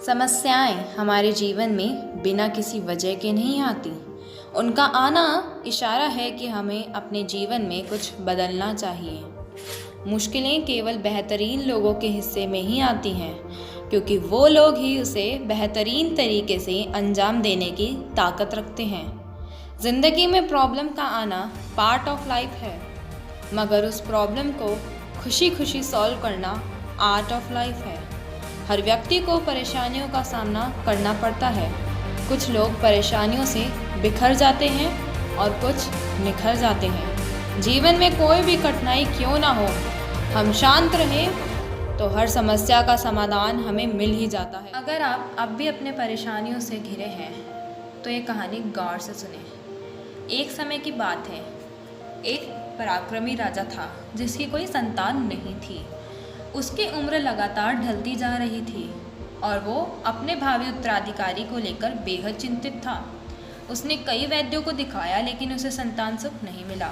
समस्याएं हमारे जीवन में बिना किसी वजह के नहीं आती। उनका आना इशारा है कि हमें अपने जीवन में कुछ बदलना चाहिए। मुश्किलें केवल बेहतरीन लोगों के हिस्से में ही आती हैं, क्योंकि वो लोग ही उसे बेहतरीन तरीके से अंजाम देने की ताकत रखते हैं। ज़िंदगी में प्रॉब्लम का आना पार्ट ऑफ लाइफ है, मगर उस प्रॉब्लम को खुशी खुशी सॉल्व करना आर्ट ऑफ लाइफ है। हर व्यक्ति को परेशानियों का सामना करना पड़ता है। कुछ लोग परेशानियों से बिखर जाते हैं और कुछ निखर जाते हैं। जीवन में कोई भी कठिनाई क्यों ना हो, हम शांत रहें तो हर समस्या का समाधान हमें मिल ही जाता है। अगर आप अब भी अपने परेशानियों से घिरे हैं तो ये कहानी गौर से सुने। एक समय की बात है, एक पराक्रमी राजा था जिसकी कोई संतान नहीं थी। उसकी उम्र लगातार ढलती जा रही थी और वो अपने भावी उत्तराधिकारी को लेकर बेहद चिंतित था। उसने कई वैद्यों को दिखाया, लेकिन उसे संतान सुख नहीं मिला।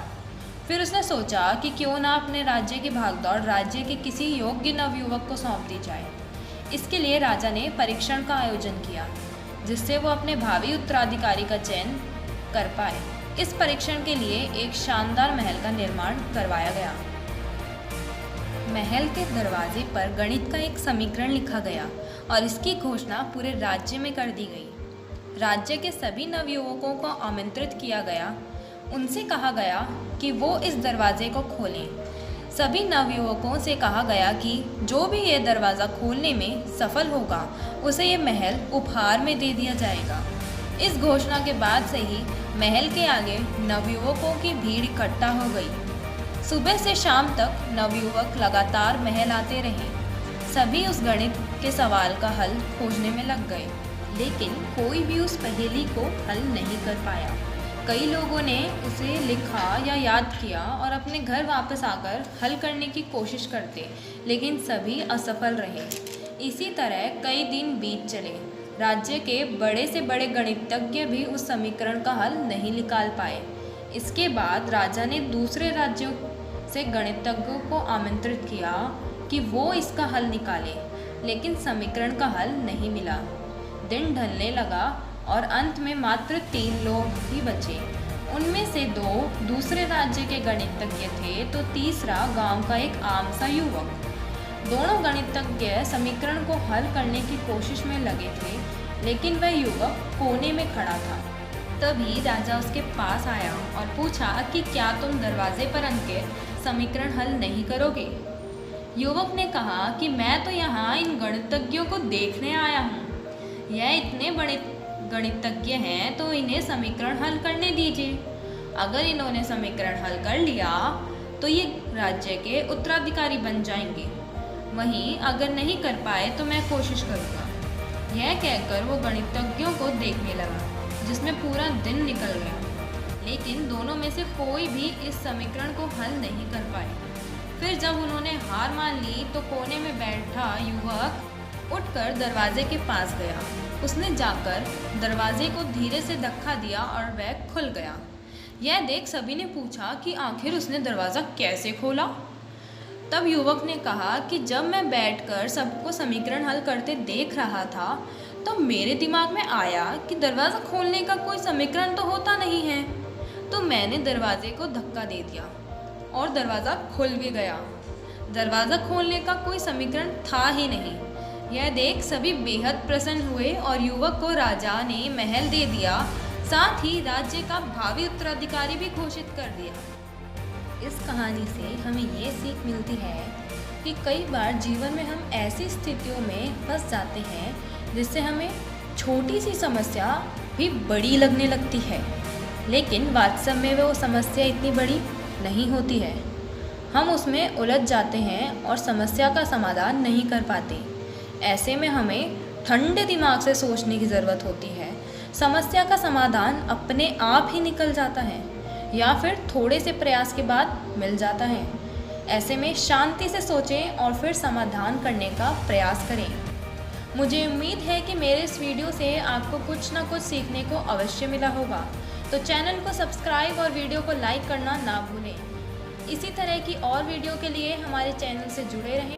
फिर उसने सोचा कि क्यों ना अपने राज्य की भागदौड़ राज्य के किसी योग्य नवयुवक को सौंप दी जाए। इसके लिए राजा ने परीक्षण का आयोजन किया, जिससे वो अपने भावी उत्तराधिकारी का चयन कर पाए। इस परीक्षण के लिए एक शानदार महल का निर्माण करवाया गया। महल के दरवाजे पर गणित का एक समीकरण लिखा गया और इसकी घोषणा पूरे राज्य में कर दी गई। राज्य के सभी नवयुवकों को आमंत्रित किया गया। उनसे कहा गया कि वो इस दरवाजे को खोलें। सभी नवयुवकों से कहा गया कि जो भी ये दरवाज़ा खोलने में सफल होगा, उसे ये महल उपहार में दे दिया जाएगा। इस घोषणा के बाद से ही महल के आगे नवयुवकों की भीड़ इकट्ठा हो गई। सुबह से शाम तक नवयुवक लगातार महल आते रहे। सभी उस गणित के सवाल का हल खोजने में लग गए, लेकिन कोई भी उस पहेली को हल नहीं कर पाया। कई लोगों ने उसे लिखा या याद किया और अपने घर वापस आकर हल करने की कोशिश करते, लेकिन सभी असफल रहे। इसी तरह कई दिन बीत चले। राज्य के बड़े से बड़े गणितज्ञ भी उस समीकरण का हल नहीं निकाल पाए। इसके बाद राजा ने दूसरे राज्यों से गणितज्ञों को आमंत्रित किया कि वो इसका हल निकाले, लेकिन समीकरण का हल नहीं मिला। दिन ढलने लगा और अंत में मात्र 3 लोग ही बचे। उनमें से 2 दूसरे राज्य के गणितज्ञ थे, तो तीसरा गांव का एक आम सा युवक। दोनों गणितज्ञ समीकरण को हल करने की कोशिश में लगे थे, लेकिन वह युवक कोने में खड़ा था। तभी राजा उसके पास आया और पूछा कि क्या तुम दरवाजे पर अंके समीकरण हल नहीं करोगे? युवक ने कहा कि मैं तो यहाँ इन गणितज्ञों को देखने आया हूँ। यह इतने बड़े गणितज्ञ हैं, तो इन्हें समीकरण हल करने दीजिए। अगर इन्होंने समीकरण हल कर लिया तो ये राज्य के उत्तराधिकारी बन जाएंगे। वहीं अगर नहीं कर पाए तो मैं कोशिश करूँगा। यह कहकर वो गणितज्ञों को देखने लगा, जिसमें पूरा दिन निकल गया, लेकिन दोनों में से कोई भी इस समीकरण को हल नहीं कर पाए। फिर जब उन्होंने हार मान ली तो कोने में बैठा युवक उठकर दरवाजे के पास गया। उसने जाकर दरवाजे को धीरे से धक्का दिया और वह खुल गया। यह देख सभी ने पूछा कि आखिर उसने दरवाज़ा कैसे खोला। तब युवक ने कहा कि जब मैं बैठकर सबको समीकरण हल करते देख रहा था, तो मेरे दिमाग में आया कि दरवाज़ा खोलने का कोई समीकरण तो होता नहीं है। तो मैंने दरवाजे को धक्का दे दिया और दरवाज़ा खुल भी गया। दरवाज़ा खोलने का कोई समीकरण था ही नहीं। यह देख सभी बेहद प्रसन्न हुए और युवक को राजा ने महल दे दिया, साथ ही राज्य का भावी उत्तराधिकारी भी घोषित कर दिया। इस कहानी से हमें ये सीख मिलती है कि कई बार जीवन में हम ऐसी स्थितियों में फंस जाते हैं जिससे हमें छोटी सी समस्या भी बड़ी लगने लगती है, लेकिन वास्तव में वो समस्या इतनी बड़ी नहीं होती है। हम उसमें उलझ जाते हैं और समस्या का समाधान नहीं कर पाते। ऐसे में हमें ठंडे दिमाग से सोचने की ज़रूरत होती है। समस्या का समाधान अपने आप ही निकल जाता है या फिर थोड़े से प्रयास के बाद मिल जाता है। ऐसे में शांति से सोचें और फिर समाधान करने का प्रयास करें। मुझे उम्मीद है कि मेरे इस वीडियो से आपको कुछ ना कुछ सीखने को अवश्य मिला होगा। तो चैनल को सब्सक्राइब और वीडियो को लाइक करना ना भूलें। इसी तरह की और वीडियो के लिए हमारे चैनल से जुड़े रहें।